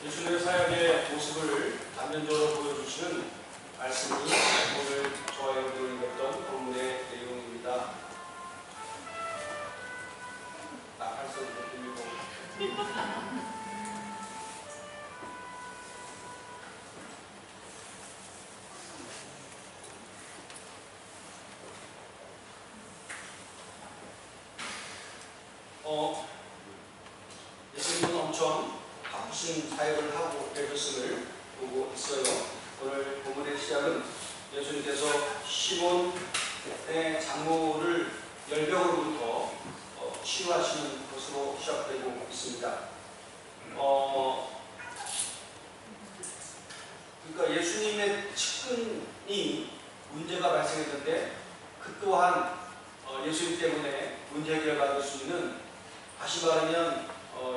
예수님의 사역의 모습을 단면적으로 보여주시는 말씀이 오늘 저와 여러분이 읽었던 본문의 내용입니다. 나팔소리 좀 들리고 예수님은 엄청 바쁘신 사역을 하고 계셨음을 보고 있어요. 오늘 본문의 시작은 예수님께서 시몬의 장모를 열병으로부터 치유하시는 것으로 시작되고 있습니다. 그러니까 예수님의 측근이 문제가 발생했는데 그 또한 예수님 때문에 문제 해결을 받을 수 있는, 다시 말하면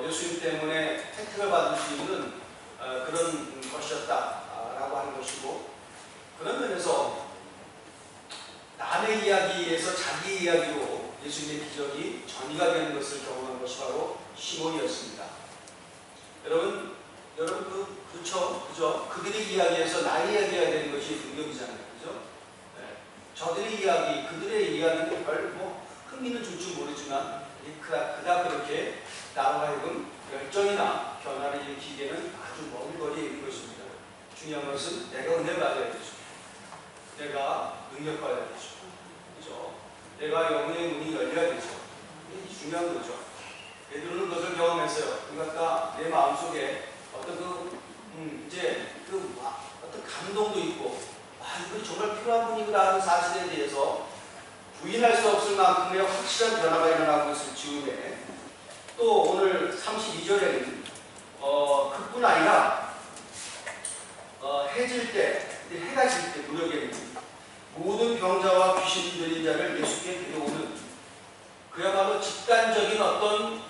예수님 때문에 혜택을 받을 수 있는 그런 것이었다라고 하는 것이고, 그런 면에서 남의 이야기에서 자기 이야기로 예수님의 기적이 전이가 되는 것을 경험한 것이 바로 시몬이었습니다. 여러분 그죠? 그들의 이야기에서 나의 이야기가 되는 것이 능력이잖아요. 그죠? 네. 저들의 이야기, 그들의 이야기는 별 흥미는 줄 줄 모르지만 그닥 그렇게 나로 하여금 열정이나 변화를 일으키기에는 아주 먼 거리에 있는 것입니다. 중요한 것은 내가 은혜 받아야 되죠. 내가 능력 받아야 되죠. 그죠? 내가 영혼의 문이 열려야 되죠. 이게 중요한 거죠. 베드로는 그것을 경험했어요. 그러니까 내 마음속에 어떤 어떤 감동도 있고, 이분이 정말 필요한 분이구나 하는 사실에 대해서 부인할 수 없을 만큼의 확실한 변화가 일어나고 있을 즈음에, 또 오늘 32절에는 그뿐 아니라 해가 질 때 무렵에는 모든 병자와 귀신 들린 자를 예수께 데려오는, 그야말로 집단적인 어떤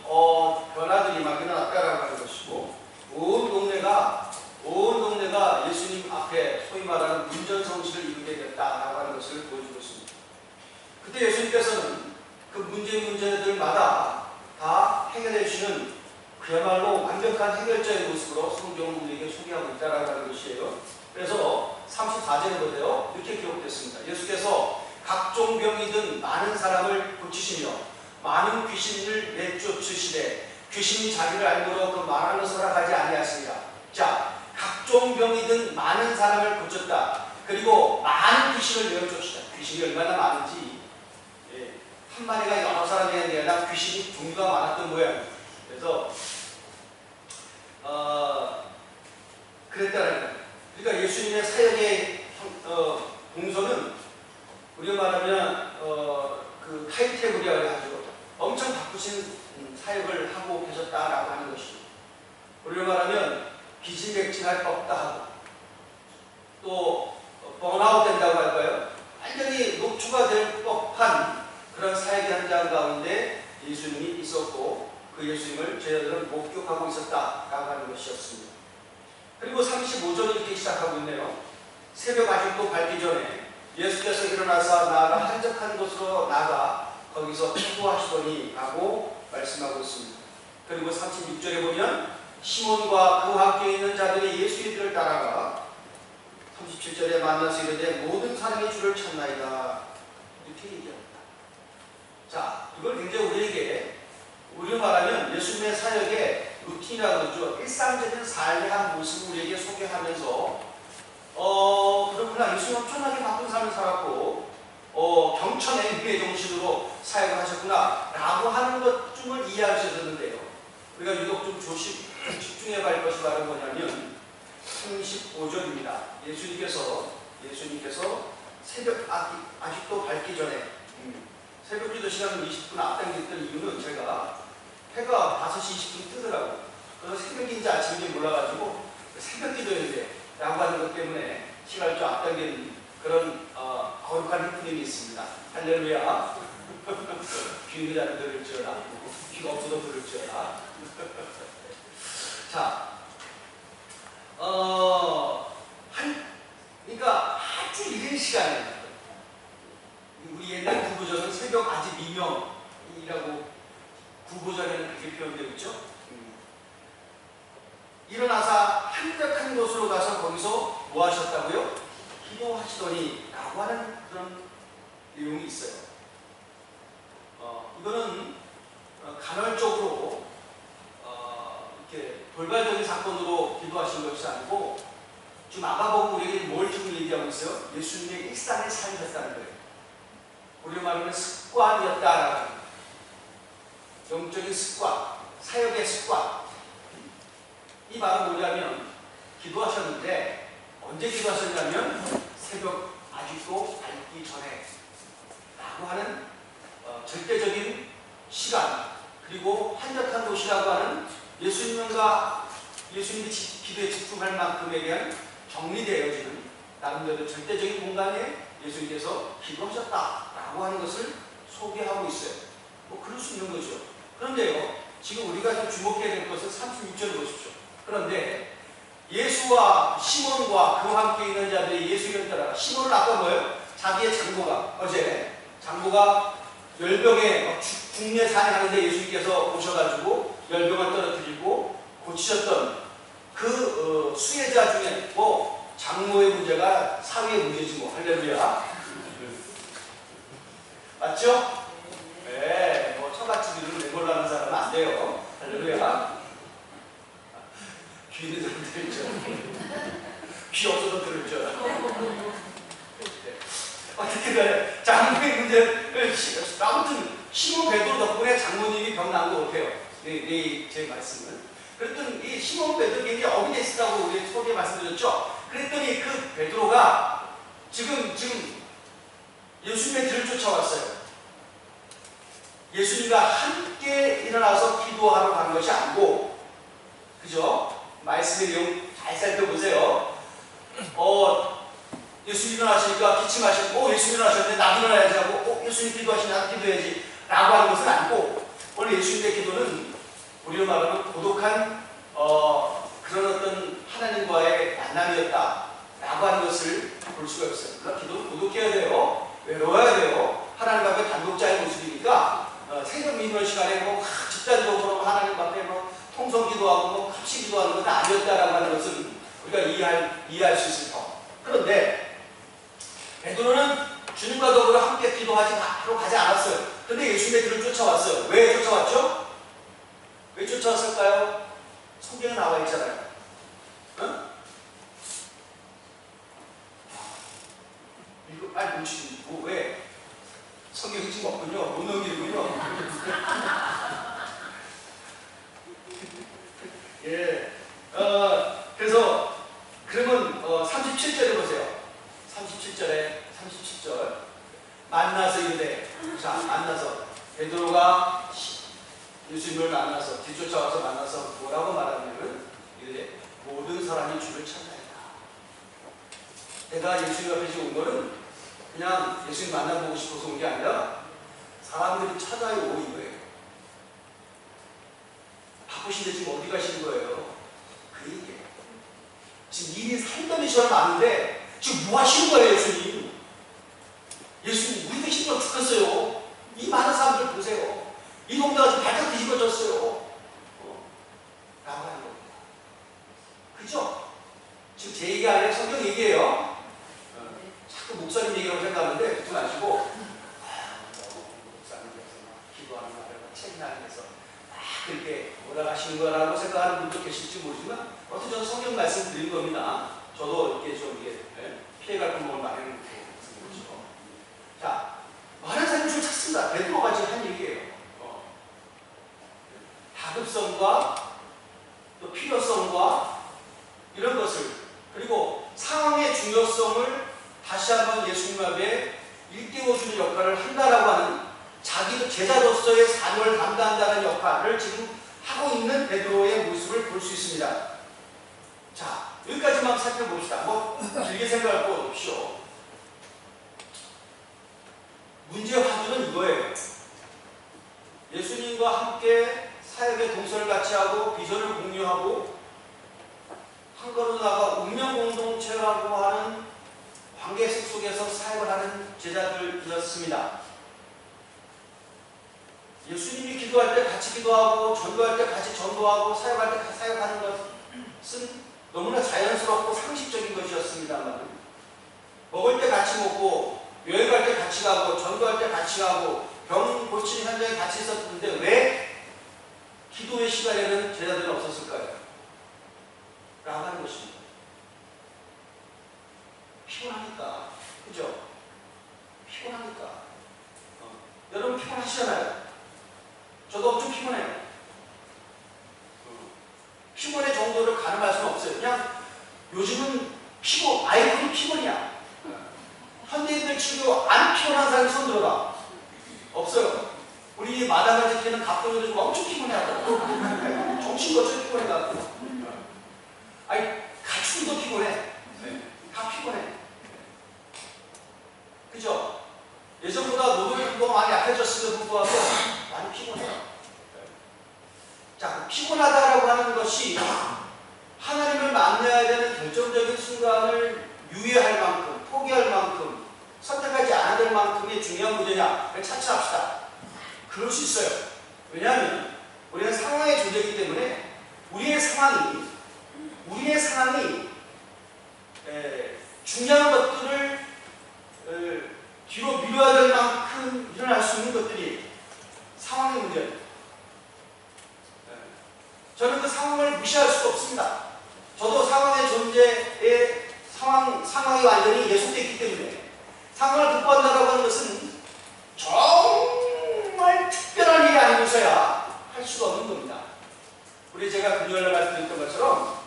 변화들이 막 일어났다라고 하는 것이고, 온 동네가 예수님 앞에 소위 말하는 문전성시를 이루게 됐다라고 하는 것을 보여주고 있습니다. 그때 예수님께서는 그 문제들마다 다 해결해 주시는 그야말로 완벽한 해결자의 모습으로 성경을 우리에게 소개하고 있다라고 하는 것이에요. 그래서 34절에 보세요. 이렇게 기록됐습니다. 예수께서 각종 병이든 많은 사람을 고치시며 많은 귀신을 내쫓으시되 귀신이 자기를 알므로 그 말하는 것을 허락하지 아니하시니라. 자, 각종 병이든 많은 사람을 고쳤다. 그리고 많은 귀신을 내쫓으시다. 귀신이 얼마나 많은지, 한 마리가 여러 사람이 아니라 귀신이 종류가 많았던 모양이에요. 그래서 그랬다는 거예요. 그러니까 예수님의 사역의 동선은 우리가 말하면 그 타임테이블이라고 해가지고 엄청 바쁘신 사역을 하고 계셨다라고 하는 것이죠. 우리가 말하면 기진맥진할 법다 하고, 또 번아웃 된다고 할까요? 완전히 녹초가 될 법한 그런 사역의 현장 가운데 예수님이 있었고, 그 예수님을 저희들은 목격하고 있었다라고 하는 것이었습니다. 그리고 35절은 이렇게 시작하고 있네요. 새벽 아직도 밝기 전에 예수께서 일어나서 나아가 한적한 곳으로 나가 거기서 기도하시더니 라고 말씀하고 있습니다. 그리고 36절에 보면 시몬과 그와 함께 있는 자들이 예수의 길을 따라가 37절에 만나서 이르되 모든 사람이 주를 찾나이다 이렇게 얘기합니다. 자, 이걸 굉장히 우리로 말하면 예수님의 사역의 루틴이라고 그러죠. 일상적인 삶의 한 모습을 우리에게 소개하면서 그렇구나, 예수님 엄청나게 바쁜 삶을 살았고 경천의 의의 정신으로 사역을 하셨구나 라고 하는 것쯤을 이해할 수 있었는데요. 우리가 유독 좀 집중해 볼 것이 바로 뭐냐면 35절입니다. 예수님께서 새벽 아직도 밝기 전에 새벽 기도 시간을 20분 앞당겼던 이유는 제가 해가 5시 20분 뜨더라고요. 그래서 새벽인지 아침인지 몰라가지고 새벽 기도인데 라고 하는 것 때문에 시간을 좀 앞당기는 그런 거룩한 행품이 있습니다. 할렐루야. 귀 있는 자는 들을지어다. 귀가 없어도 들을지어다. 자, 그러니까 아주 이른 시간에 우리 옛날 구부절은 새벽 아직 미명이라고 구부절에는 그렇게 표현되어 있죠. 일어나서 한 곳으로 가서 거기서 뭐 하셨다고요? 기도하시더니 라고 하는 그런 내용이 있어요. 이거는 간헐적으로 이렇게 돌발적인 사건으로 기도하신 것이 아니고 지금 마가복음 우리에게 뭘 지금 얘기하고 있어요? 예수님의 일상의 삶이었다는 거예요. 우리로 말하면 습관이었다라는 영적인 습관, 사역의 습관. 이 말은 뭐냐면 기도하셨는데 언제 기도하셨냐면 새벽 아직도 밝기 전에 라고 하는 절대적인 시간, 그리고 한적한 곳이라고 하는 예수님이 기도에 집중할 만큼에 대한 정리되어지는 나름대로 절대적인 공간에 예수님께서 기도하셨다라고 하는 것을 소개하고 있어요. 뭐 그럴 수 있는 거죠. 그런데요, 지금 우리가 좀 주목해야 될 것은 36절을 보십시오. 그런데 예수와 시몬과 그와 함께 있는 자들이 예수를 따라, 시몬은 아까 뭐예요? 자기의 장모가, 어제 장모가 열병에 국내 산행하는데 예수님께서 오셔가지고 열병을 떨어뜨리고 고치셨던 그 수혜자 중에 뭐 장모의 문제가 사위의 문제지 뭐. 할렐루야. 맞죠? 네, 뭐 처갓집이든 내걸로 하는 사람은 안 돼요. 할렐루야. 귀 있는 사람 들을 귀 없어도 들을 줄 알아. 어떻게 간에 장모의 문제를 아무튼 시몬 베드로 덕분에 장모님이 병 나은 것 같아요. 제 말씀은. 그랬더니 이 시몬 베드로 굉장히 어비데스라고 우리 초기에 말씀드렸죠. 그랬더니 그 베드로가 지금 예수님의 뒤를 쫓아왔어요. 예수님과 함께 일어나서 기도하러 간 것이 아니고, 그죠? 말씀의 내용 잘 살펴보세요. 예수님 일어나시니까 기침하시고, 예수님 일어나셨는데 나도 일어나야지 하고, 예수님 기도하시니 나도 기도해야지 라고 하는 것은 아니고, 오늘 예수님의 기도는 우리로 말하면 고독한 그런 어떤 하나님과의 만남이었다 라고 하는 것을 볼 수가 있어요. 그러니까 기도는 고독해야 돼요. 외로워야 돼요. 하나님 앞에 단독자의 모습이니까 새벽 민원 시간에 뭐 집단적으로 하나님 앞에 뭐 통성 기도하고 뭐 같이 기도하는 것은 아니었다라고 하는 것을 우리가 이해할 수 있을 거. 그런데 베드로는 주님과 더불어 함께 기도하지 바로 가지 않았어요. 근데 예수님의 길을 쫓아왔어요. 왜 쫓아왔죠? 왜 쫓아왔을까요? 성경에 나와 있잖아요. 응? 이거 뭉치지. 뭐 왜? 성경이 지금 없군요. 못 넘기는군요. 예. 그래서 그러면 37절에 보세요. 37절 만나서 이르되, 자, 만나서 베드로가 예수님을 만나서 뒤쫓아와서 만나서 뭐라고 말하냐면 이르되 모든 사람이 주를 찾나이다. 내가 예수님 앞에 지금 온 거는 그냥 예수님 만나보고 싶어서 온 게 아니라 사람들이 찾아요 이거예요. 바쁘신데 지금 어디 가시는 거예요? 그 얘기예요. 지금 일이 산더미 시간 많은데 지금 뭐 하시는 거예요, 예수님? 예수님, 우리가 힘들어 죽겠어요. 이 많은 사람들 보세요. 이 동네가 지금 발짝 뒤집어졌어요. 라고 하는 겁니다. 그죠? 지금 제 얘기 아니라 성경 얘기예요. 자꾸 목사님 얘기라고 생각하는데 듣지 마시고, 목사님께서 기도하는 말을 책임하면서 그렇게 올라가시는 거라고 생각하는 분도 계실지 모르지만, 어쨌든 저는 성경 말씀 드린 겁니다. 저도 이렇게 좀 피해갈 구멍을 마련해 놓고 있는 거죠. 자, 많은 사람이 좀 찾습니다. 베드로가 지금 한 얘기예요. 다급성과 또 필요성과 이런 것을, 그리고 상황의 중요성을 다시 한번 예수님 앞에 일깨워주는 역할을 한다라고 하는, 자기도 제자로서의 사명을 감당한다는 역할을 지금 하고 있는 베드로의 모습을 볼 수 있습니다. 자, 여기까지만 살펴봅시다. 뭐 길게 생각할 거 없이요. 문제의 화두는 이거예요. 예수님과 함께 사역의 동서를 같이 하고 비전을 공유하고 한 걸음 나아가 운명 공동체라고 하는 관계식 속에서 사역을 하는 제자들이었습니다. 예수님이 기도할 때 같이 기도하고 전도할 때 같이 전도하고 사역할 때 같이 사역하는 것은 너무나 자연스럽고 상식적인 것이었습니다만 먹을 때 같이 먹고 여행 갈 때 같이 가고 전도할 때 같이 가고 병 고치는 현장에 같이 있었는데 왜 기도의 시간에는 제자들은 없었을까요? 라고 하는 것입니다. 피곤하니까. 그죠? 피곤하니까. 여러분 피곤하시잖아요. 저도 엄청 피곤해요. 피곤의 정도를 가늠할 수는 없어요. 그냥 요즘은 아예 그냥 피곤이야. 현대인들 치고 안 피곤한 사람이 손 들어봐. 없어요. 우리 마당을 지키는 갑돌이들 좀 엄청 피곤해하더라고. 정신거쳐 피곤해가지고. 아니 가축도 피곤해. 다 피곤해. 그죠? 예전보다 노동력도 많이 약해졌음에도 불구하고 많이 피곤해요. 자, 피곤하다라고 하는 것이 하나님을 만나야 되는 결정적인 순간을 유예할 만큼, 포기할 만큼, 선택하지 않아야 될 만큼의 중요한 문제냐를 차치합시다. 그럴 수 있어요. 왜냐하면 우리는 상황의 존재이기 때문에 우리의 상황이 중요한 것들을 뒤로 미뤄야 될 만큼 일어날 수 있는 것들이 상황의 문제입니다. 저는 그 상황을 무시할 수가 없습니다. 저도 상황의 존재에 상황이 완전히 예속되어 있기 때문에 상황을 극복한다고 하는 것은 정말 특별한 일이 아니고서야 할 수가 없는 겁니다. 우리 제가 금요일날 말씀드렸던 것처럼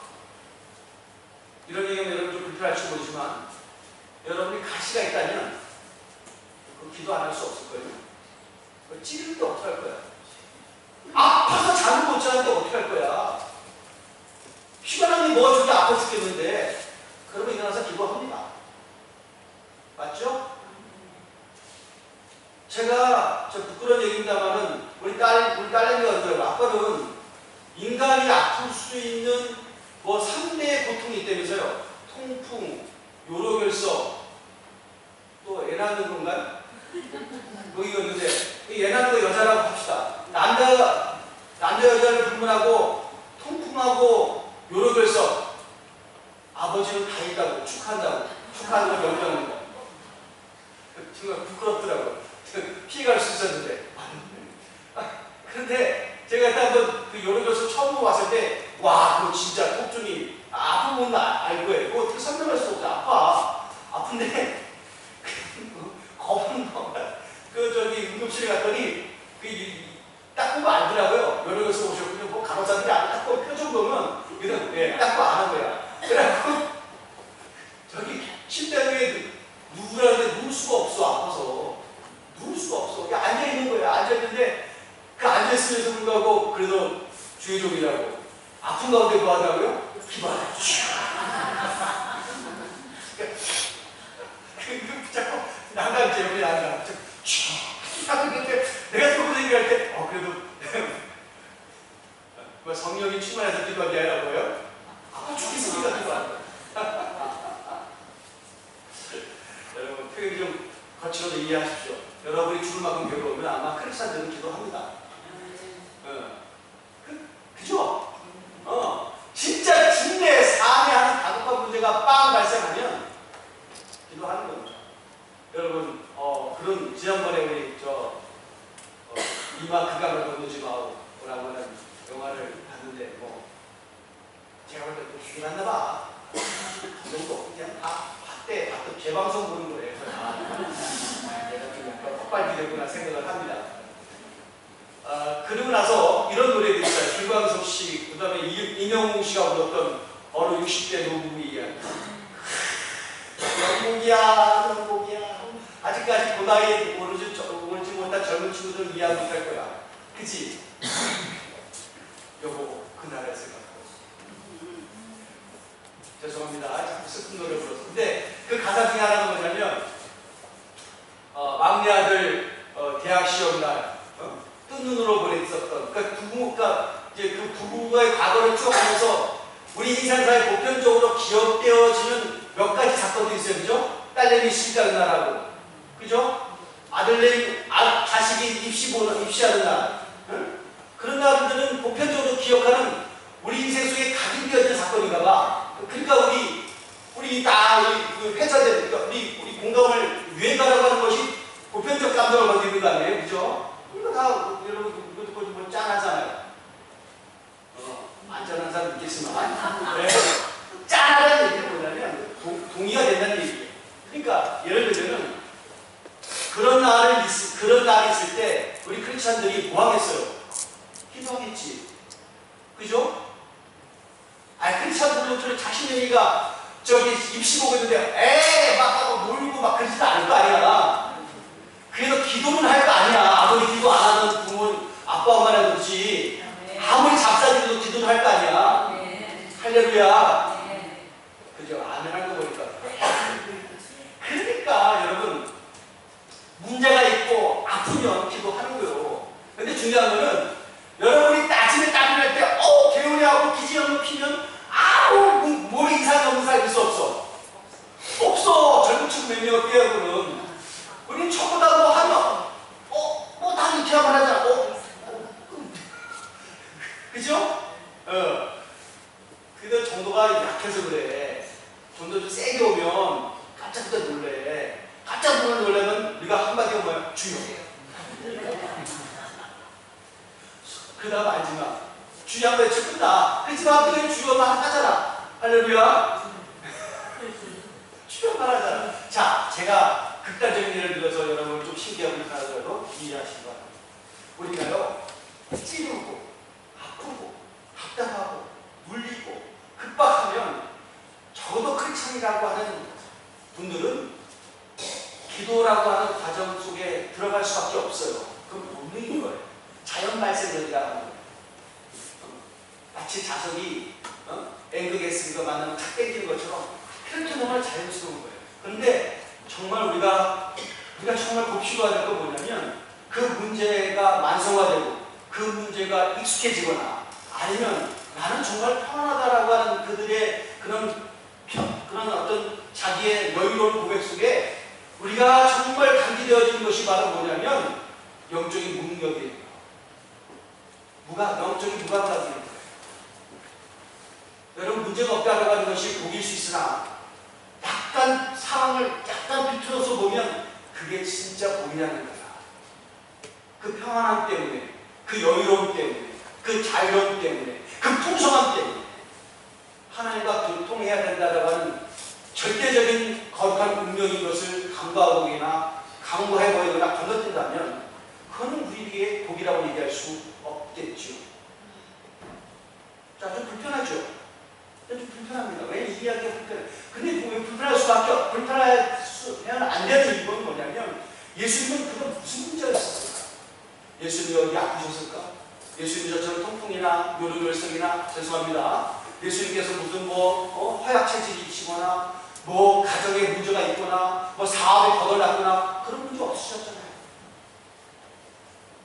이런 얘기하면 여러분 좀 불편할지 모르지만 여러분이 가시가 있다면 그 기도 안 할 수 없을 거예요. 찌를 때 어떻게 할 거야? 아파서 잠을 못 자는데 어떻게 할 거야? 피곤한 게 뭐가 저기 아파 죽겠는데 그러면 일어나서 기도합니다. 맞죠? 제가 부끄러운 얘기입니다만은 우리 딸내미가 그러더라고요. 아빠는 인간이 아플 수 있는 3대의 고통이 있다면서요. 통풍, 요로결석, 또 애 낳는 건가요? 이거 있는데 애 낳는 거 여자라고 합시다. 남자 여자를 불문하고 통풍하고 요로결석 아버지는 다 있다고 축하하는 거 명령하는 거 정말 부끄럽더라고요. 피해갈 수 있었는데 그런데 제가 일단 한번 그 요로결석 처음 왔을 때 와 그거 진짜 통증이 아픈 건 알 거예요. 그거 어떻게 설명할 수 없어. 아픈데 겁은 응급실에 갔더니 닦고 알더라고요. 요로결석 오셨군요. 뭐 간호사들이 안 닦고 표정 보면 그냥 닦고 안 한 거야. 그래갖고 저기 침대 위에 누우라는데 누울 수가 없어. 아파서 누울 수가 없어. 그냥 앉아있는 거야. 앉아있는데 그 앉아있으면서 불구하고 그래도 주의종이라고 아픈 가운데 뭐 하더라고요? 기도하라. 자꾸 난감지 여기 난감. 내가 조금 얘기할 때 그래도 성령이 충만해서 기도한 게 아니라 뭐예요? 죽겠으니까 기도한다. 여러분 표현이 좀 거칠어도 이해하십시오. 여러분이 죽을 만큼 괴로우면 아마 크리스찬들은 기도합니다. 그죠? 진짜 중대 삶에 하는 다급한 문제가 빵 발생하면 기도하는 겁니다. 여러분 그런 지난번에 우리 이마 그강을 건너지 마오라고 하는 영화를 봤는데 제가 볼 때 또 죽이 났나 봐. 정도 그냥 다 봤대. 재방송 보는 거예요. 내가 좀 약간 헛발기랬구나 생각을 합니다. 그리고 나서 이런 노래도 있어요. 김광석 씨, 그 다음에 이명웅 씨가 불렀던 어느 60대 노부부의 이야기. 명곡이야. 아직까지 그 나이에 오르지 못한 젊은 친구들은 이해 못할 거야. 그치? 여보, 그날의 생각하고. 죄송합니다. 자꾸 슬픈 노래 불렀어. 근데 그 가사 중에 하나가 뭐냐면, 막내 아들 대학 시험날 뜬 눈으로 보냈었던 이제 그 부부의 과거를 쭉 하면서 우리 인생사에 보편적으로 기억되어지는 몇 가지 사건도 있어요. 그죠? 딸내미 시집가는 날하고, 그죠? 자식이 입시하는 날. 그런 날들은 보편적으로 기억하는 우리 인생 속에 각인되어진 사건인가 봐. 있겠지만 네. 짠하다는 얘기는 뭐냐면 동의가 된다는 얘기예요. 그러니까 예를 들면은 그런 날이 있을 때 우리 크리스찬들이 뭐 하겠어요? 기도하겠지. 그죠? 크리스찬들은 자신 얘기가 저기 입시 보고 있는데 막 놀고 막 그러지도 않을 거 아니야. 그래도 기도는 할 거 아니야. 아무리 기도 안 하는 부모는 아빠 엄마나 그렇지. 아무리 잡사들도 기도는 할 거 아니야. 할렐루야. 그죠? 아멘 한 거 보니까. 그러니까 여러분 문제가 있고 아프면 기도하는 거요. 근데 중요한 거는 여러분이 아침에 땀이 날 때 개운해하고 기지연을 피면 아무 몸에 이상이 없는 사람이 있어 없어? 없어. 젊은 친구 몇 명 빼고는 우리는 저보다 뭐 하면 다 이렇게 하면 하잖아. 그죠? 근데 정도가 약해서 그래. 정도 좀 세게 오면 깜짝 놀래. 깜짝 놀라면 우리가 한마디가 뭐야? 주여. 그 다음 알지마. 주여 한번 외쳐 끝나. 하지마. 그냥 주여만 하잖아. 할렐루야. 주여만 하잖아. 자, 제가 극단적인 예를 들어서 여러분을 좀 신기하고 하더라도 이해하시기 바랍니다. 우리가요, 찌르고, 아프고, 답답하고, 물리고, 급박하면 적어도 크리스찬이라고 하는 분들은 기도라고 하는 과정 속에 들어갈 수밖에 없어요. 그건 본능인 거예요. 자연 발생력이라고 하는 거예요. 마치 자석이 앵극에스가 만나면 착 땡기는 것처럼 그렇게 정말 자연스러운 거예요. 그런데 정말 우리가 정말 곱씹어야 될 건 뭐냐면 그 문제가 만성화되고 그 문제가 익숙해지거나 아니면 나는 정말 평안하다라고 하는 그들의 그런 어떤 자기의 여유로운 고백 속에 우리가 정말 감기되어지는 것이 바로 뭐냐면 영적인 무능력이에요. 영적인 무감각이에요. 여러분 문제가 없다라고 하는 것이 복일 수 있으나 약간 상황을 약간 비틀어서 보면 그게 진짜 복이라는 거야. 그 평안함 때문에, 그 여유로움 때문에, 그 자유로움 때문에, 그 풍성함 때문에 하나님과 교통해야 된다라고 하는 절대적인 거룩한 운명인 것을 강구해보거나 건너뛴다면 그거는 우리에게 복이라고 얘기할 수 없겠죠. 자, 좀 불편하죠? 좀 불편합니다. 왜 이 이야기가 불편해? 근데 왜 불편하면 안 되는 이유는 뭐냐면 예수님은 그건 무슨 문제가 있었을까? 예수님이 어디 아프셨을까? 예수님이 저처럼 통풍이나 요령결석이나 죄송합니다. 예수님께서 무슨 허약체질이시거나 가정에 문제가 있거나 사업에 거덜났거나 그런 문제 없으셨잖아요.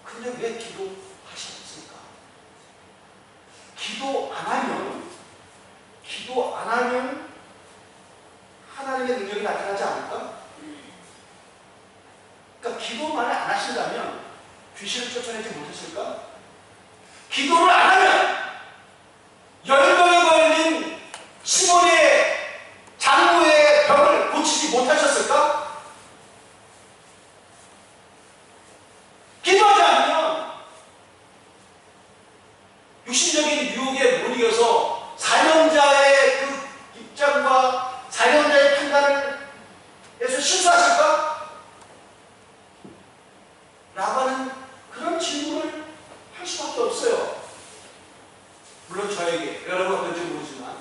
근데 왜 기도하셨습니까? 기도 안 하면 하나님의 능력이 나타나지 않을까? 그러니까 기도만을 안 하신다면 귀신을 쫓아내지 못했을까? 기도를 안 하면 열병에 걸린 시몬의 장부의 병을 고치지 못하셨을까? 기도하지 않으면 육신적인 유혹에 못 이겨서 사명자의 그 입장과 사명자의 판단을 해서 실수하실까? 라고 하는 그런 질문을 할 수밖에 없어요. 물론 저에게, 여러분 어떤지 모르지만.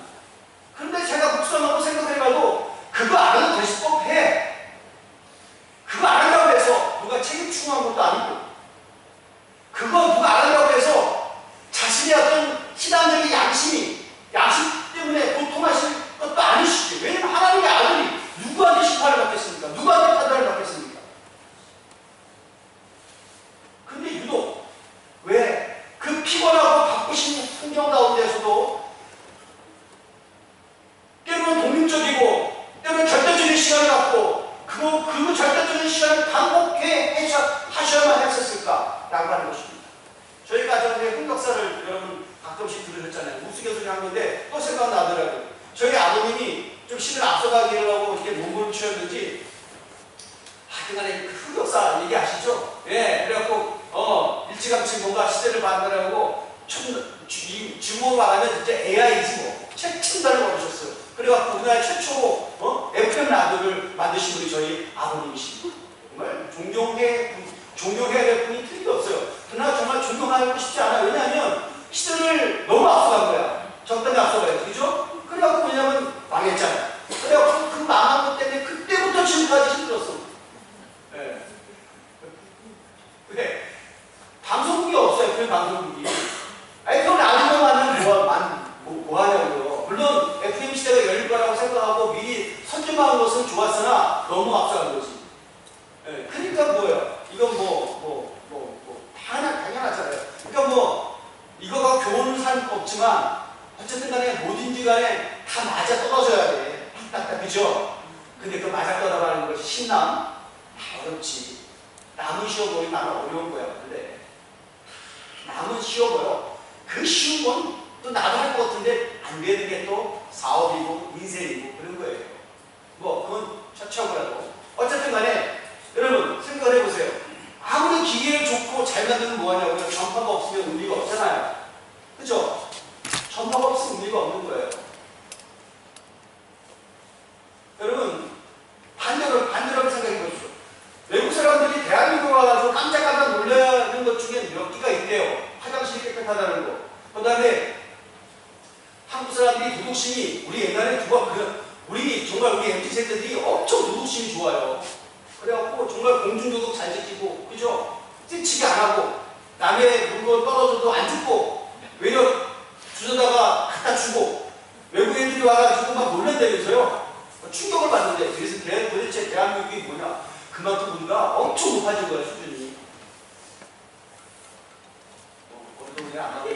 그런데 제가 묵상하고 생각해봐도 그거 안 해도 되실 법해. 그거 안 한다고 해서 누가 책임 추구한 것도 아니고 그거 누가 안 한다고 해서 자신의 어떤 신앙적인 양심 때문에 고통하실 것도 아니시죠. 왜냐면 하나님의 아들이 누구한테 심판을 받겠습니까? 누구한테 판단을 받겠습니까? 근데 유독 왜 그 피곤하고 바쁘신 환경 가운데서도 때로는 독립적이고 때로는 절대적인 시간을 갖고 그 절대적인 시간을 반복해 하셔야만 했었을까? 라고 하는 것입니다. 저희 가정의 흑역사를 여러분 가끔씩 들으셨잖아요. 우스갯소리 한 건데 또 생각나더라고요. 저희 아버님이 좀 시대를 앞서가기로 이렇게 몸을 치웠는지 하여튼간에 그 흑역사 얘기하시죠? 예, 그래갖고 일찌감치 뭔가 시대를 반대하고 지구로 말하면 진짜 AI지 뭐. 최첨단을 얻으셨어요. 그래갖고 우리나라 최초로 FM 라디오를 만드신 분이 저희 아버님이십니다. 정말 존경해야 될 분이 틀린 게 없어요. 그러나 정말 존경하고 싶지 않아요. 왜냐하면 시대를 너무 앞서간 거야. 적당히 앞서가요. 그죠? 그래갖고 왜냐면 망했잖아요. 그래갖고 그 망한 것 때문에 그때부터 지금까지 힘들었어. 네. 왜? 방송국이 없어요. 그 방송국이. FM 라디오만 하면 뭐 하냐고요. 물론 FM 시대가 열릴 거라고 생각하고 미리 선점한 것은 좋았으나 너무 앞서간 거지. 네. 그러니까 뭐예요? 이건 당연하잖아요. 그러니까 이거가 교훈을 살 거 없지만 어쨌든 간에 뭐든지 간에 다 맞아 떨어져야 돼. 그죠? 근데 그 맞아 떨어가는 것이 신남? 다 어렵지. 남은 쉬워 보이면 나는 어려운 거야. 근데 남은 쉬워 보여. 그 쉬운 건 또 나도 할 것 같은데 안 되는 게 또 사업이고 인생이고 그런 거예요. 그건 차치하고라도. 어쨌든 간에 여러분 생각을 해보세요. 아무리 기계를 좋고 잘 만들면 뭐하냐고요. 전파가 없으면 의미가 없잖아요. 그죠? 전파가 없으면 의미가 없는 거예요. 여러분 반대로 생각해 보십시오. 외국 사람들이 대한민국 와가지고 깜짝깜짝 놀라는 것 중에 몇 개가 있대요. 화장실이 깨끗하다는 거. 그 다음에 한국 사람들이 도덕심이 우리 옛날에 우리 MZ 세대들이 엄청 도덕심이 좋아요. 그래갖고 정말 공중도덕 잘 지키고, 그죠? 찌치기 안 하고, 남의 물건 떨어져도 안 죽고, 외려 주워다가 갖다 주고, 외국인들이 와가지고 막 놀란다면서요? 충격을 받는데, 그래서 도대체 대한민국이 뭐냐? 그만큼 우리가 엄청 높아진 거야, 수준이. 어느 동네 안 하고.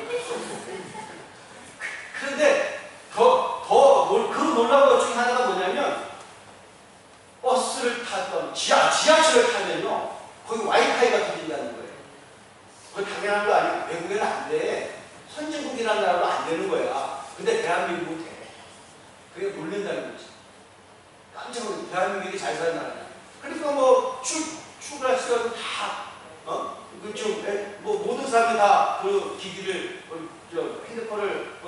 그런데 그 놀라운 것 중에 하나가 뭐냐면, 버스를 타던 지하철을 타면요 거기 와이파이가 터진다는 거예요. 그건 당연한 거 아니에요. 외국에는 안 돼. 선진국이라는 나라로 안 되는 거야. 근데 대한민국은 돼. 그게 놀란다는 거지. 깜짝 놀랐어. 대한민국이 잘 사는 나라야. 그러니까 출발시켜도 다 모든 사람이 다 그 기기를 핸드폰을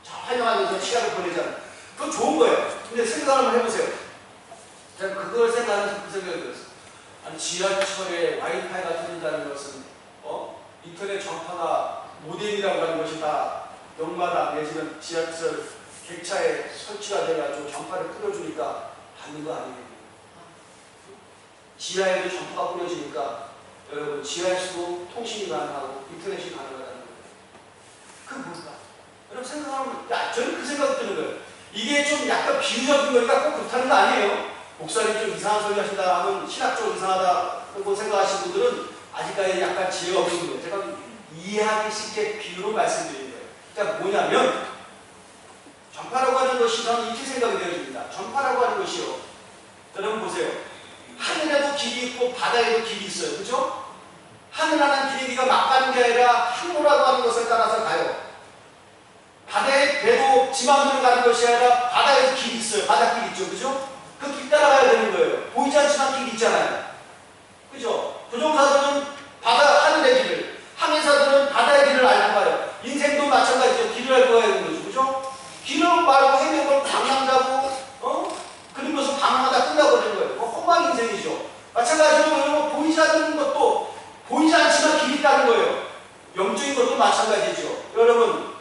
활용하면서 시간을 보내잖아요. 그건 좋은 거예요. 근데 생각 한번 해보세요. 제가 그걸 생각하면서 그 생각이 들었어요. 아니, 지하철에 와이파이가 터진다는 것은 인터넷 전파가 모뎀이라고 하는 것이 다 역마다 내지는 지하철 객차에 설치가 돼가지고 전파를 뿌려주니까 받는 거 아니에요. 지하에도 전파가 뿌려지니까 여러분 지하에서도 통신이 가능하고 인터넷이 가능하다는 거예요. 그 뭘까? 여러분 생각하면 저는 그 생각이 드는 거예요. 이게 좀 약간 비유적인 거니까 꼭 그렇다는 거 아니에요. 목사님 좀 이상한 소리 하신다 하면 신학적으로 이상하다고 생각하시는 분들은 아직까지 약간 지혜가 없는 거예요. 제가 이해하기 쉽게 비유로 말씀드리는 거예요. 자, 뭐냐면 전파라고 하는 것이 저는 이렇게 생각이 되어집니다. 전파라고 하는 것이요. 여러분 보세요. 하늘에도 길이 있고 바다에도 길이 있어요. 그죠? 하늘하는 비행기가 막 가는 게 아니라 항로라고 하는 것을 따라서 가요. 바다에 배도 지맘대로 가는 것이 아니라 바다에도 길이 있어요. 바닷길이 있죠. 그죠? 그 길 따라가야 되는 거예요. 보이지 않지만 길이 있잖아요. 그죠? 조종사들은 하늘의 길을, 항해사들은 바다의 길을 알고 가요. 인생도 마찬가지죠. 길을 알고 가야 되는 거죠. 그죠? 길을 말고 헤매고 방황하고, 그런 것은 방황하다 끝나버리는 거예요. 험한 인생이죠. 마찬가지로 여러분 보이지 않는 것도 보이지 않지만 길이 있다는 거예요. 영적인 것도 마찬가지죠. 여러분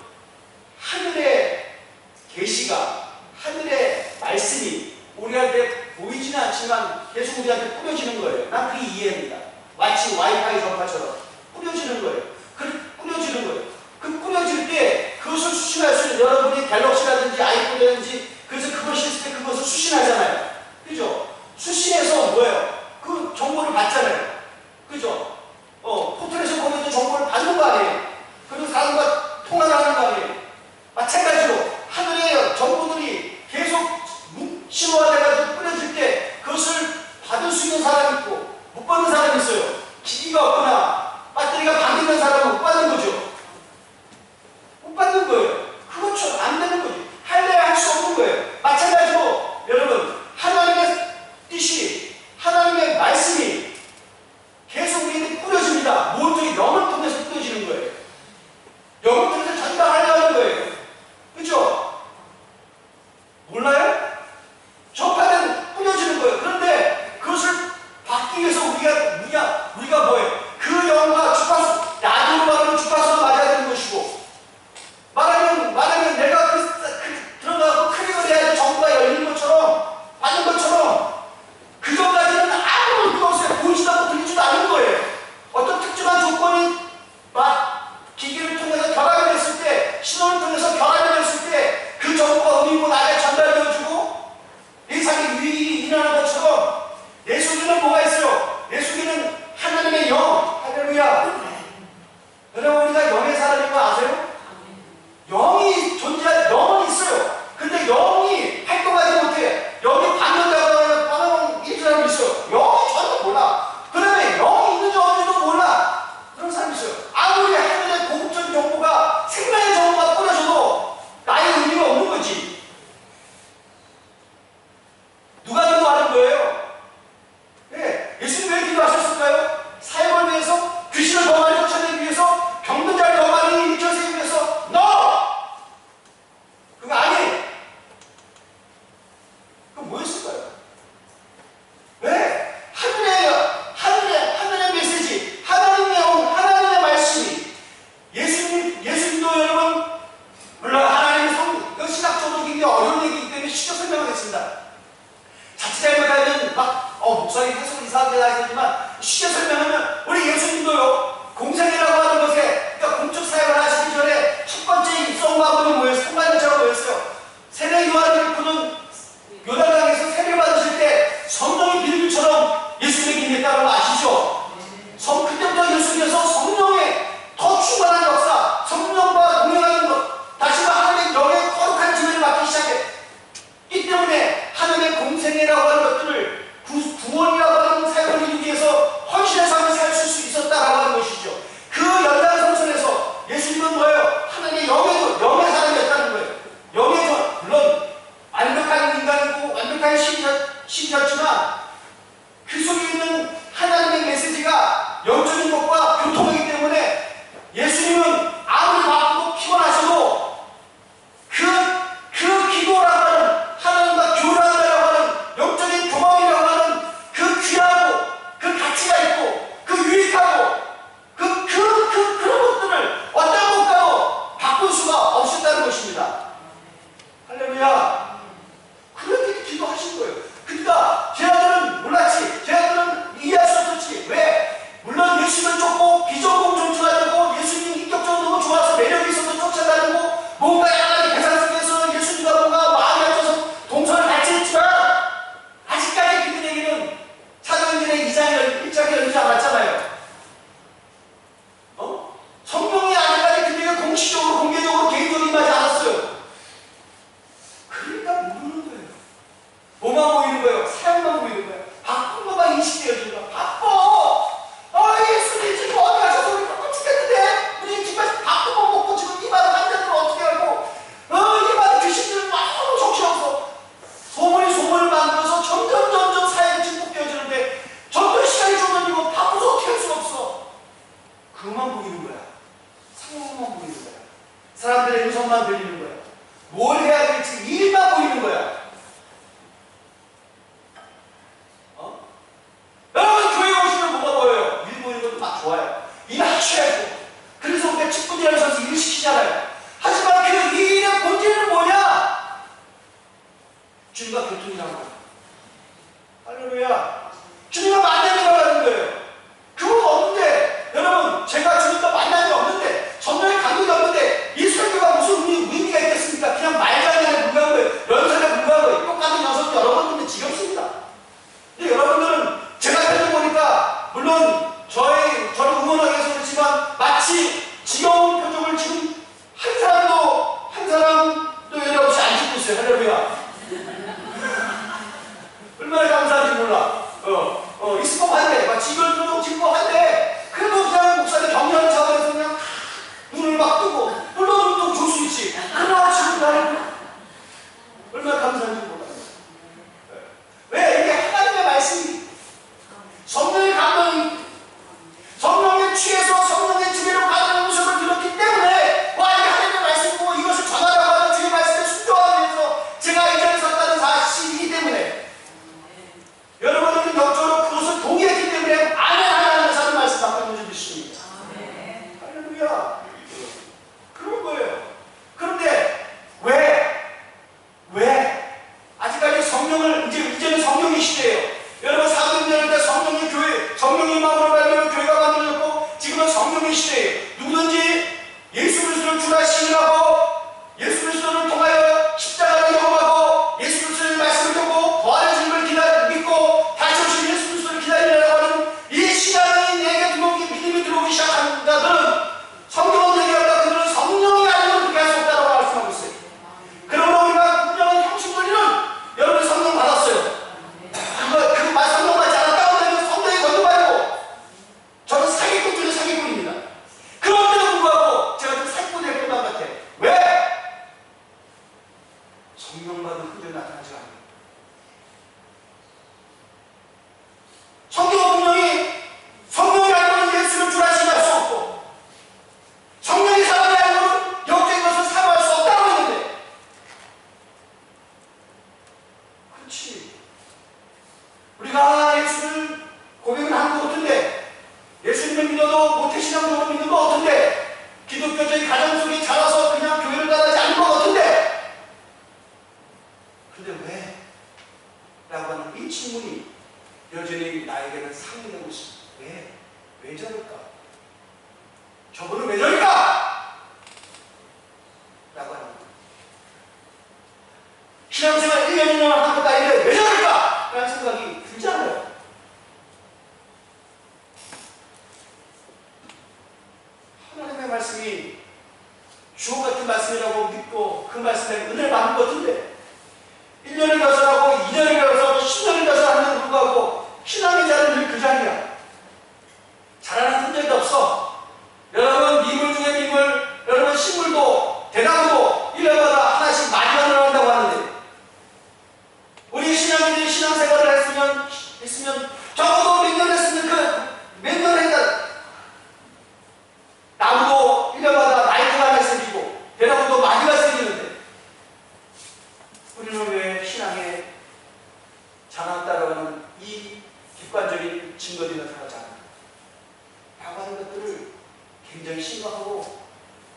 하늘의 계시가, 하늘의 말씀이 우리한테 보이지는 않지만 계속 우리한테 뿌려지는 거예요. 난 그게 이해입니다. 마치 와이파이 전파처럼 뿌려지는 거예요. 뿌려지는 거예요. 그 뿌려질 때 그것을 수신할 수 있는 여러분이 갤럭시라든지 아이폰이라든지 그래서 그걸 실을 때 그것을 수신하잖아요. 그죠? 수신해서 뭐예요? 그 정보를 받잖아요. 그죠? 포털에서 보내도 정보를 받는 거 아니에요? 그리고 사람과 통화를 하는 거 아니에요? 마찬가지로 하늘의 정보들이 계속 신호화돼가지고 뿌려질 때 그것을 받을 수 있는 사람이 있고 못 받는 사람이 있어요. 기기가 없거나 보이는 거야. 뭘 해야 될지 일만 보이는 거야. 여러분 교회 오시면 뭐가 보여요? 일 보이는 것도 막 좋아요. 일 하셔야죠. 그래서 우리가 직분이라는 선수 일을 시키잖아요. 하지만 그 일의 본질은 뭐냐? 주님과 교통이라는 거예요. 할렐루야. 주님과 만남이 일어나는 거예요. 그건 없는데, 여러분, 제가 주님과 만남이 없는데, 전도에 감동이 없는데, 이 설교가 무슨 의미가 있겠습니까? 그냥 말장난에 불과한 거예요. 연설에 불과한 거예요. 똑같은 연설도 여러 번 듣는데 지겹습니다. 근데 여러분들은 제가 표정보니까, 물론 저를 응원하기 위해서 그렇지만, 마치 지겨운 표정을 지금 한 사람도 여러 없이 안 짓고 있어요. 할렐루야. 얼마나 감사한지 몰라. 있을 법한데, 막 지금 좀 질법한데, 그래도 그냥 목사님 격려하는 차원에서 그냥 눈을 막 뜨고, 물론 또 줄 수 있지. 그러나 지금 나는 얼마나 감사한지 몰라. 왜? 이게 하나님의 말씀이 성령의 감동이, 성령에 취해서 성령의 지배로 가는 모습을 들었기 때문에, 와, 이게 하나님의 말씀이고 이것을 전하라고 하는 주의 말씀에 순종하기 위해서 제가 이 자리에 섰다는 사실이기 때문에, 여러분들은 역적으로 그것을 동의했기 때문에 아멘 하나님의 사는 말씀 받고 있는 줄 믿습니다. 할렐루야. 그런 거예요. 그런데 왜 아직까지 성령을 이제는 성령의 시대예요. 여러분 사도행전 때 성령의 교회, 성령의 마음으로 발견한 교회가 만들어졌고 지금은 성령의 시대예요. 누구든지 예수 그리스도를 주라 시인하고 예수 그리스도를 통하여 십자가를 경험하고 예수 그리스도의 말씀을 듣고 부활의 주님을 믿고 다시 오신 예수 그리스도를 기다리려고 하는 이 시간이 내게 믿음이 들어오기 시작한 자들은 성경은 얘기한다. 그들은 성령이 아니면 그렇게 할 수 없다고 말씀하고 있어요. 그러므로 우리가 분명한 형식 논리는 여러분이 성령 받았어요. 성령 받지 않았다고 하면 성령이 건너가고 저는 사기꾼 중에 사기꾼입니다. 그런데도 불구하고 제가 좀 사기꾼이 될 것만 같아. 왜? 성령 받은 흔적이 나타나지 않아요. 성경은 분명히 성령이 알고는 예수를 주라시게 할 수 없고 성령이 사람이 알고는 영적인 것을 사모할 수 없다고 했는데 그렇지. 우리가 예수를 고백은 하는 것 같은데 예수님을 믿어도 모태신앙적으로 믿는 것 같은데 기독교적인 가정 속에 자라서 그냥 교회를 따르지 않는 것 같은데 근데 왜? 라고 하는 이 질문이 여전히 나에게는 상기되고 있습니다. 왜? 왜 저럴까? 저분은 왜 저럴까? 라고 하는 거예요. 신앙생활 1년 2년 한 것도 아닌데 왜 저럴까? 라는 생각이 들지 않아요. 하나님의 말씀이 주옥 같은 말씀이라고 믿고 그 말씀에 은혜를 받는 것 같은데 1년을 가서하고 2년을 가서 10년을 가서 하는데도 불구하고 신앙의 자는 늘 그 자리야. 자라는 흔적이 없어. 여러분 미물 중에 미물, 여러분 식물도 대나무도 1년마다 하나씩 많이 만들어낸다고 하는데 우리 신앙인들이 신앙생활을 했으면 적어도 몇 년 했으면 몇 년 했다. 나무도 1년마다 나이트가 하나 생기고 대나무도 많이가 생기는데 우리는 왜 신앙에 자랐다고 하는 이 객관적인 증거들이 나타나지 않는가? 라고 하는 것들을 굉장히 심각하고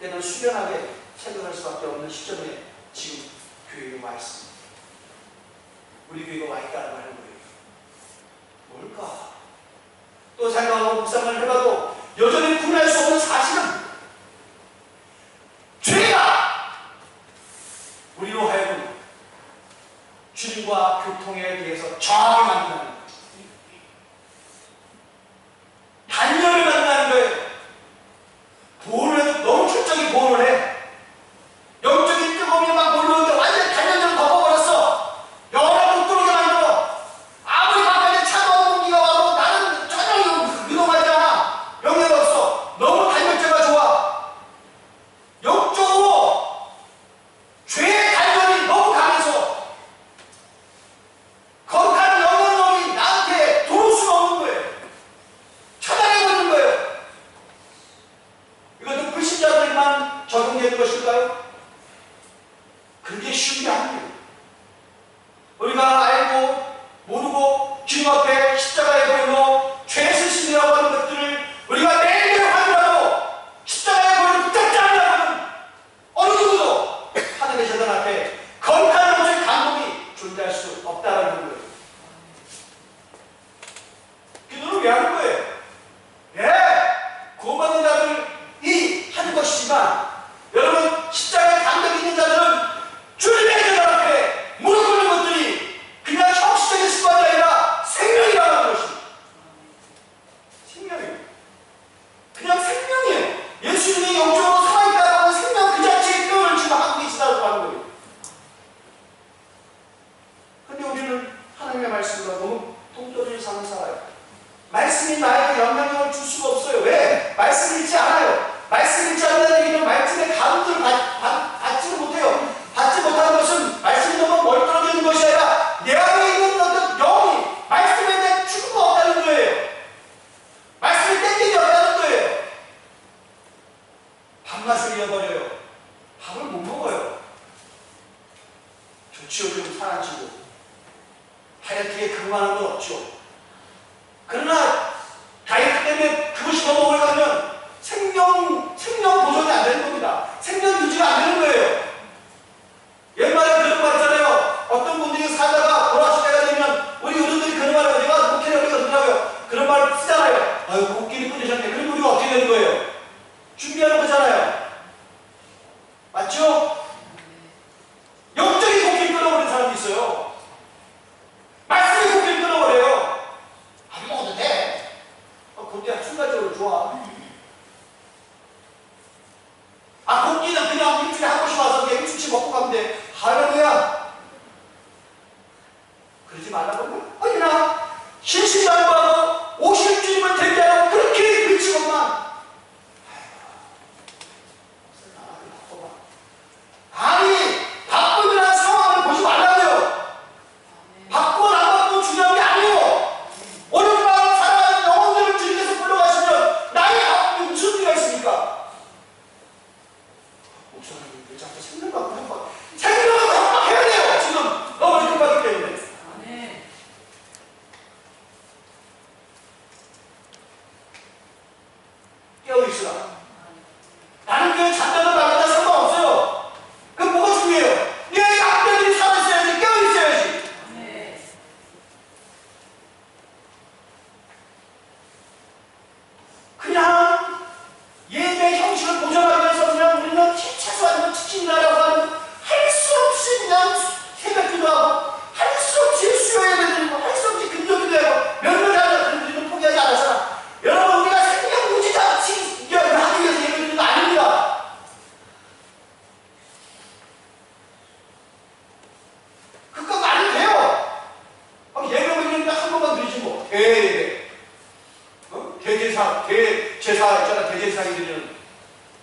때는 수련하게 생각할 수밖에 없는 시점에 지금 교회가 와 있습니다. 우리 교회가 와 있다고 하는 거예요. 뭘까? 또 생각하고 묵상을 해봐도 여전히 분할 수 없는 사실은 죄가 우리로 하여금 주님과 교통에 대해서 저항을 만든다는 거예요. 단련을 만든다는 거예요. 보호를 해도 너무 철저하게 보호를 해. 영적인 뜨거움이 막 몰려오는데 완전 단련을 덮어버렸어. 영원히 못 들어오게 만들어. 아무리 바깥에 차가운 공기가 와도 나는 전혀 유동하지 않아. 영향이 없어. 너무 단열재가 좋아. 영적으로 죄의 단련이 너무 강해서 거룩한 영혼이 그게 쉬운 게 아니에요. 우리가 알고 모르고 주님 앞에 십자가에 보이고 죄스심이라고 하는 것들을 우리가 매일매일 하더라도 십자가에 보이는 붙잡지 않으면 어느 누구도 하늘의 재단 앞에 거룩한 것의 감동이 존재할 수 없다는 거예요. 기도를 왜 하는 거예요? 구원받는 자들이 하는 것이지만 여러분 십자가에 감동이 있는 자들은 주님의 재단 앞에 무릎 꿇는 것들이 그냥 형식적인 습관이 아니라 생명이라고 하는 것입니다. 생명이에요. 그냥 생명이에요. 예수님이 영적으로 살아있다고 하는 생명 그 자체의 표현을 지금 하고 계시다고 하는 거예요. 근데 우리는 하나님의 말씀과 너무 동떨어진 삶을 살아요. 말씀이 나에게 영향력을 줄 수가 없어요. 왜? 말씀을 읽지 않아요. 말씀을 읽지 않는다는 얘기는 말씀의 감동을 받지를 못해요. 받지 못하는 것은 말씀이 너무 멀리 떨어져 있는 것이 아니라 내 안에 있는 어떤 영이 말씀에 대한 추구가 없다는 거예요. 말씀이 땡기지 없다는 거예요. 밥맛을 잃어버려요. 밥을 못 먹어요. 좋지요. 좀 살아지고 다이어트에 근거하는 건 없죠. 그러나 다이어트 때문에 그것이 너무 오래 가면 생명 보존이 안 되는 겁니다. 생명 유지가 안 되는 거예요. 옛말에 그런 말 있잖아요. 어떤 분들이 살다가 돌아가실 때가 되면 우리 어른들이 그런 말을 내가 목회를 우리가 그러더라고요. 그런 말을 쓰잖아요. 아유 곡기를 끊으셨네. 그럼 우리가 어떻게 되는 거예요? 준비하는 거잖아요. 맞죠? 영적인 곡기를 끊어버리는 사람도 있어요. 말씀의 곡기를 끊어버려요. 안 먹어도 돼. 그때 순간적으로 좋아. 곡기는 그냥 일주일에 한 번씩 와서 그냥 일주일치 먹고 가면 돼. 할렐루야. 그러지 말라고. 아니나 신신당부하고 50주님을 대비하라고 그렇게 외치고만. 아니 바쁘면 상황을 보지 말라고요. 바쁘고 안 바쁘고 중요한 게 아니에요. 오늘날 살아가는 영혼들을 주님께서 불러가시면 나의 바쁨이 무슨 의미가 있습니까? 목사님 왜 자꾸 생명하고 협박 생명하고 협박해야 돼요. 지금 너무 급하기 때문에. 깨어있으라. 나는 교회 잔다고 나가다 상관없어요. 그럼 뭐가 중요해요? 내 앞들이 살아있어야지. 깨어있어야지. 그냥 예배 형식을 보존하기 위해서 그냥 우리는 최소한 지킨다라고 하는 할 수 없이 그냥 새벽 기도하고 할 수 없이 수요 예배 드리고 할 수 없이 금요 기도하고 몇몇 하는 그들은 포기하지 않았잖아. 여러분 우리가 생명 무지자 하기 위해서 예배 드리는 거 아닙니다. 그거 안 돼요. 예배 드리는데 한 번만 드리지 뭐. 대예배. 대제사 있잖아. 대제사에 드리는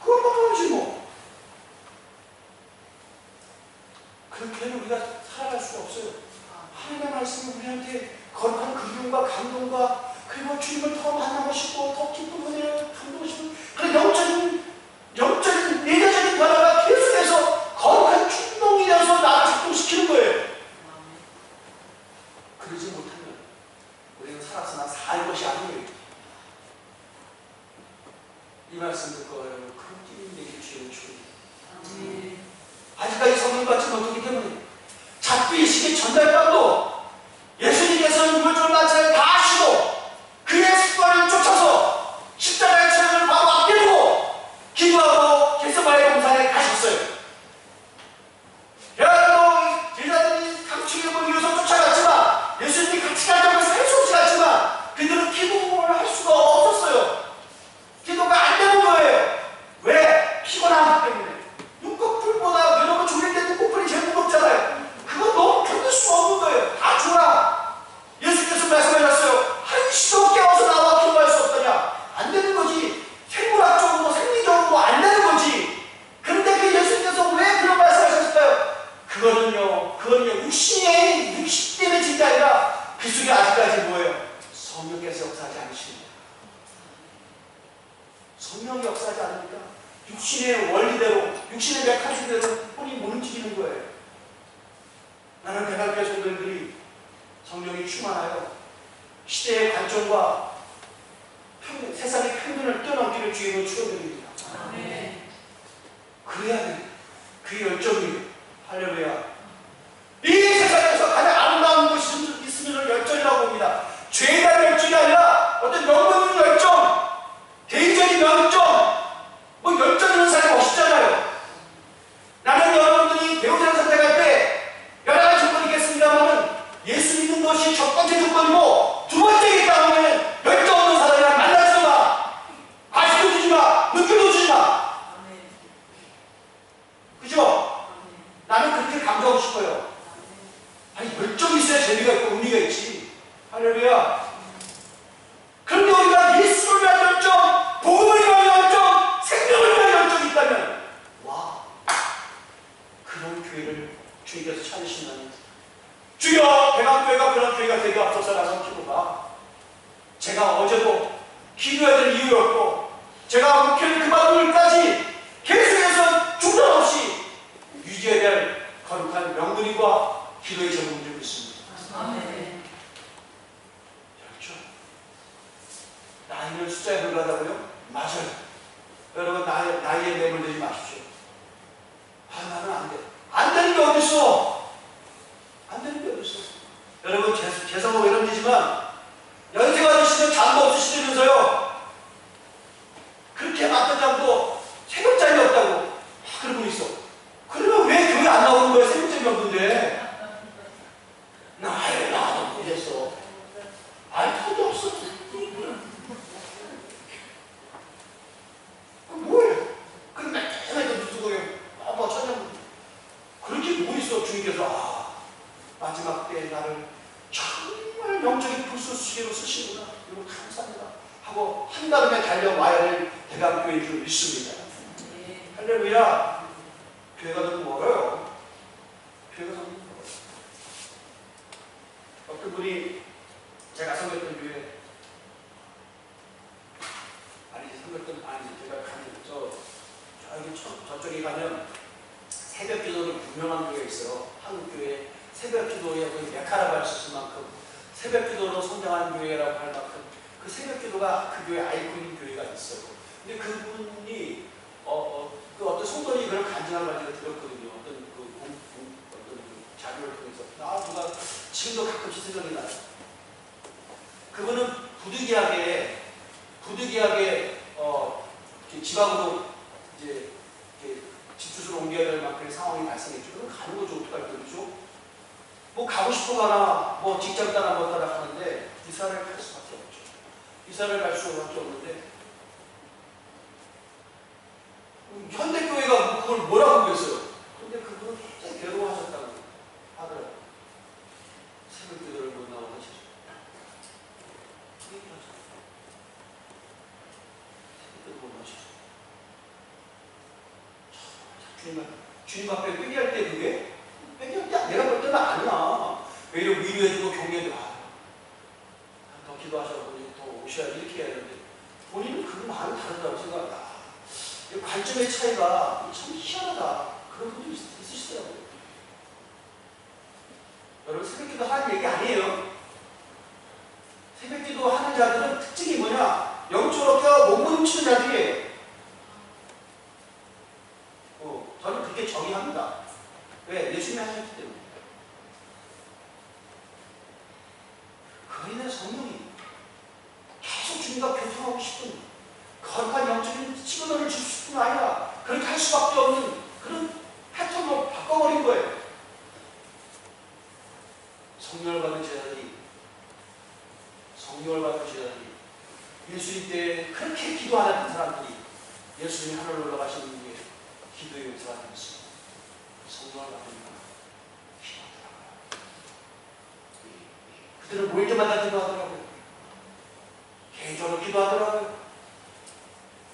그것만 하지 뭐. 그렇게는 우리가 살아갈 수가 없어요. 하나님의 말씀이 우리한테 거룩한 그리움과 감동과 그리고 주님을 더 만나고 싶고 더 기쁜 은혜를 감동하고 싶은 그런 영적인 내재적인 변화가 계속해서 거룩한 충동이 되어서 나를 작동시키는 거예요. 그러지 못하면 우리는 살았으나 살 것이 아니에요. 이 말씀 듣고 여러분 큰 기쁨이 되길 주의 축원합니다. 아직까지 성령 받지 못하기 때문에 잡비식의 전달방도 예수님께서는 물줄 마차를 다 하시고 그의 습관을 쫓아서 십자가의 체험을 바로 앞에 두고 기도하고 겟세마네 동산에 가셨어요. 여러분 제자들이 감추게 보기 위해서 쫓아갔지만 예수님이 같이 가자고 해서 할 수 없이 갔지만 그들은 기도를 할 수가 없었어요. 기도가 안 되는 거예요. 왜? 피곤하기 때문에. 눈꺼풀보다 여러분 졸릴 때 눈꺼풀이 제일 무겁잖아요. 그거 너무 견딜 수 없는 거예요. 다 줘라. 예수께서 말씀하셨어요. 한시도 깨워서 나와 기도할 수 없더냐. 안 되는 거지. 생물학적으로 생리적으로 안 되는 거지. 그런데 그 예수님께서 왜 그런 말씀하셨을까요? 그거는요 육신 때문에 진 게 아니라 그 속에 아직까지 뭐예요? 성령께서 역사하지 않으십니다. 성령이 역사하지 않으니까 육신의 원리대로 육신의 메커니즘대로 혼이 못 움직이는 거예요. 가고 싶어요. 아니, 열정이 있어야 재미가 있고 의미가 있지. 할렐루야. 그런데 우리가 예수를 위한 열정, 복음을 위한 열정, 생명을 위한 열정이 있다면, 와, 그런 교회를 주님께서 찾으신다면, 주여, 대강교회가 그런 교회가 되게 앞서서라서 기도가, 제가 어제도 기도해야 될 이유였고, 제가 목회를 그만둘까지 계속해서 중단 없이 유지해야 될 거룩한 명분과 기도의 제목을 들고 있습니다. 아멘. 그렇죠? 나이는 숫자에 불과하다고요? 맞아요. 여러분, 나이에 매몰되지 마십시오. 아, 나는 안 돼. 안 되는 게 어딨어? 안 되는 게 어딨어? 여러분, 죄송하고 이런 일이지만, 연세가 드시면 잠도 없으시면서요, 그렇게 맞던 잠도 새벽잠이 없다고 그런 분 있어. 그러면 왜 교회 안 나오는 거야? 새벽잠이 없는데. 나도 그랬어. 턱도 없어. 뭐예요? 그럼 맨날 그 누수고요. 천장. 그렇게 뭐 있어? 주님께서 마지막 때에 나를 정말 영적인 불쏘시개로 쓰시구나. 여러분 감사합니다. 하고 한달음에 달려와야 할 대강교회인 줄 믿습니다. 할렐루야. 교회가 너무 멀어요. 교회가 너무 멀어요. 어떤 분이 제가 섬겼던 교회, 제가 가는 저쪽에 가면 새벽 기도를 유명한 교회가 있어요. 한국 교회 새벽 기도의 메카라고 할 수 있을 만큼 새벽 기도로 성장한 교회라고 할 만큼 그 새벽 기도가 그 교회 아이콘인 교회가 있어요. 근데 그분이 그 어떤 성도님이 그런 간증을 가지고 들었거든요. 어떤 자료를 통해서 누가 지금도 가끔씩 생각이 나요. 그분은 부득이하게 지방으로 이제 집 주소를 옮겨야 될 만큼의 상황이 발생했죠. 그럼 가는 거죠. 어떡할 거죠? 뭐 가고 싶어 가나, 뭐 직장 따라 뭐 따라 가는데 이사를 갈 수밖에 없죠. 이사를 갈 수밖에 없는데 현대교회가 그걸 뭐라고 그랬어요? 근데 그분은 굉장히 괴로워하셨다고 하더라고요. 새벽 기도를 못 나오고 하시죠. 주님 앞에 회개할 때 그게? 회개할 때 내가 볼 때는 아니야. 왜냐면 위로해주고 격려해주고 더 기도하셔서 더 오셔야 이렇게 해야 되는데 본인은 그 마음이 다르다고 생각한다. 관점의 차이가 참 희한하다. 그런 분들이 있으시더라고요. 여러분 새벽기도 하는 얘기 아니에요. 새벽기도 하는 자들은 특징이 뭐냐? 영적으로 껴 몸부림치는 자들이에요. 저는 그렇게 정의합니다. 왜? 예수님이 하셨기 때문에. 그인의 성령이 계속 주님과 교통하고 싶은 거룩한 영적인 시그널을 줄 뿐 아니라 그렇게 할 수밖에 없는 그런 패턴으로 바꿔버린 거예요. 성령을 받은 제자들이 예수님 때 그렇게 기도하는 사람들이 예수님이 하늘로 올라가시는 후에 기도의 용사가 되었습니다. 성령을 받으니까 기도하더라고요. 그들은 모일 때마다 기도하더라고요. 개인적으로 기도하더라고요.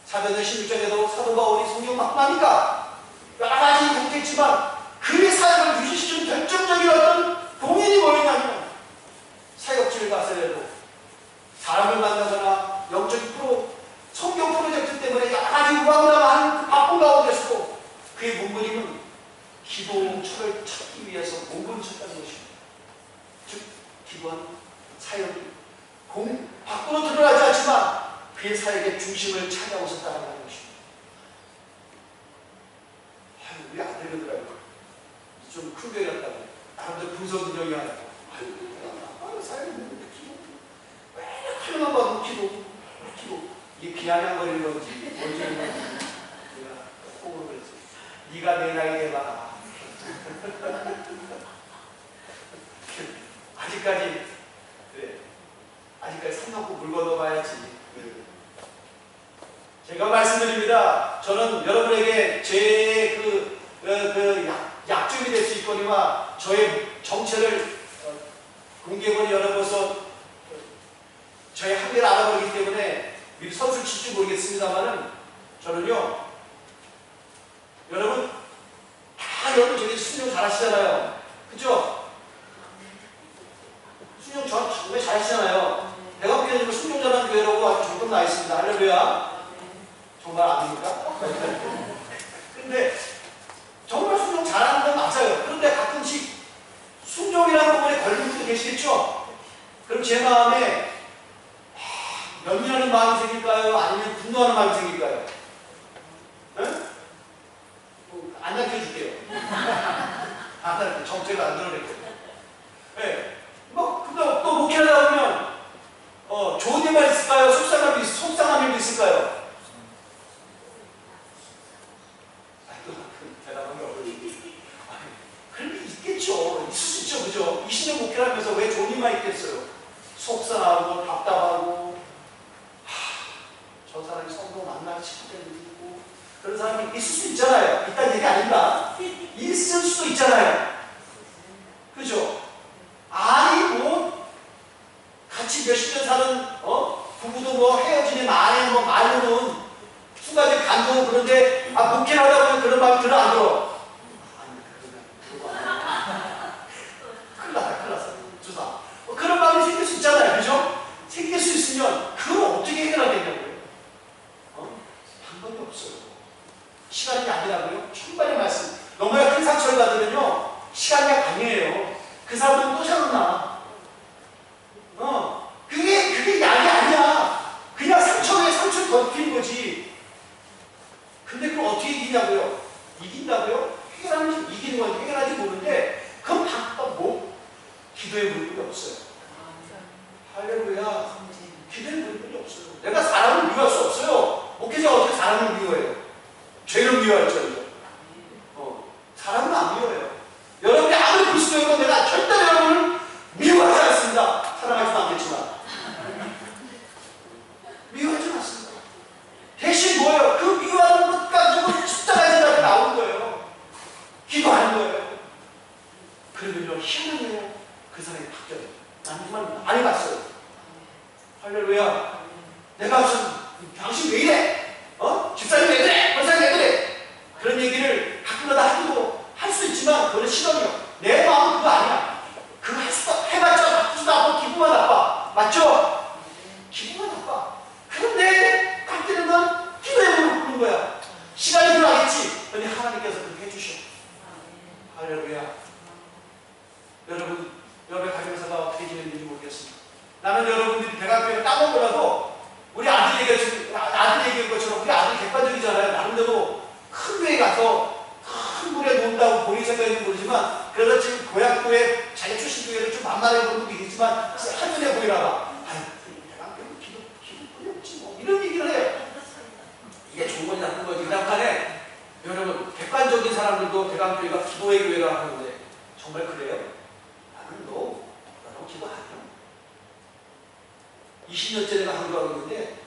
사도행전 16장에도 사도 바울이 성령 만나니까 여러 가지 동태지만 그의 사역을 유지시키는 결정적인 어떤 동인이 뭐였냐면 사역지를 가서라도 사람을 만나거나 영적인 성경 프로젝트 때문에 여러 가지 우왕좌왕하는 그 바쁜 가운데서도 그의 몸부림은 기도처를 찾기 위해서 몸부림쳤다는 것입니다. 즉 기도한 사역이 밖으로 드러나지 않지만 그의 사역의 중심을 차지하고 있었다는 것입니다. 우리 아들이더라고요. 좀 큰 교회였다고. 나름대로 분석능력이 하다고. 사역이 뭔데 기도. 왜 하나만 봐도 기도. 이게 비아냥거리는 건지 뭔지는 내가 꼭 그랬지. 네가 내 나이 돼봐라. 아직까지 산 넘고 물 건너봐야지. 제가 말씀드립니다. 저는 여러분에게 제 약점이 될 수 있고 주거니와 저의 정체를 공개문이 열어봐서 저의 한계를 알아버리기 때문에 선수를 칠지 모르겠습니다만은 저는요, 여러분 다 여러분 저기 순종 잘하시잖아요. 그죠? 순종 정말 잘하시잖아요. 내가 보기에는 순종 잘하는 교회라고 아주 정답 나 있습니다. 할렐루야. 정말 아닙니까? 근데 정말 순종 잘하는 건 맞아요. 그런데 가끔씩 순종이라는 부분에 걸린 분도 계시겠죠? 그럼 제 마음에 연민하는 마음이 생길까요? 아니면 분노하는 마음이 생길까요? 응? 안 가르쳐줄게요. 안 가르쳐. 정체를 안 드러낼게요. 네. 근데 또 목회하다 보면 좋은 일만 있을까요? 속상한 일도 있을까요? 대답하기 어려워요. 그런 게 있겠죠. 있을 수 있죠. 그죠? 20년 목회를 하면서 왜 좋은 일만 있겠어요? 속상하고 답답하고 저 사람이 성도 만나고 싶을 때도 있고 그런 사람이 있을 수 있잖아요. 있다는 얘기 아닙니다. 있을 수도 있잖아요. 그죠? 아니 같이 몇십 년 사는 부부도 헤어지니 말로는 순간에 감동은 그런데 목회를 하다 보면 그런 마음이 들어 안 들어? 큰일 났어. 주사. 그런 마음이 생길 수 있잖아요. 그죠? 생길 수 있으면 그걸 어떻게 해결하겠냐고요. 방법이 없어요. 시간이 아니라고요? 천만의 말씀. 너무나 큰 상처를 받으면요, 시간이 아니에요. 그 사람은 또 생각나. 그게 약이 아니야. 그냥 상처 위에 상처를 덮이는 거지. 근데 그걸 어떻게 이기냐고요? 이긴다고요? 해결하면 이기는 건 해결하지 모르는데, 그건 방법 기도의 물건이 없어요. 할렐루야. 기도의 물건이 없어요. 내가 사람을 미워할 수 없어요. 목회자가 어떻게 사람을 미워해요? 죄를 미워하죠. 사람은 안 미워해요. 여러분이 아무리 그리스도여도 내가 절대 여러분을 미워하지 않습니다. 사랑하지도 않겠지만. 미워하지 않습니다. 대신 뭐예요? 그 미워하는 것 가지고 십자가의 제자가 나오는 거예요. 기도하는 거예요. 그러면요, 희한하네요. 그 사람이 바뀌어요. 나는 정말 많이 봤어요. 할렐루야. 내가 당신 왜 이래? 집사님 왜 그래? 권사님 왜 그래? 그런 얘기를 가끔가다 할 수 있지만 그건 실험이요. 내 마음은 그거 아니야. 그거 해봤자 바꾸지도 않고 기분만 나빠. 맞죠? 기분만 나빠. 그런데 갈 때는 넌 기도해 보는 거야. 시간이 필요하겠지. 근데 하나님께서 그렇게 해주셔. 할렐루야. 여러분의 가정사가 어떻게 지내는지 모르겠습니다. 나는 여러분들이 대학교에 따먹으라도 우리 아들 얘기한 것처럼 우리 아들이 객관적이잖아요. 나름대로 큰 교회 가서 큰 물에 논다고 본인 생각인지 모르지만 그래서 지금 고향교회 자기 출신 교회를 좀 만만해 보는 분도 있지만 한눈에 보이라가 대학교는 기도뿐이 없지 뭐 이런 얘기를 해요. 이게 좋은 건지 나쁜 건지 그 다음에 여러분 객관적인 사람들도 대강교회가 기도의 교회라고 하는데 정말 그래요? 나는 너랑 기도 안 해요. 20년째 내가 한국하고 있는데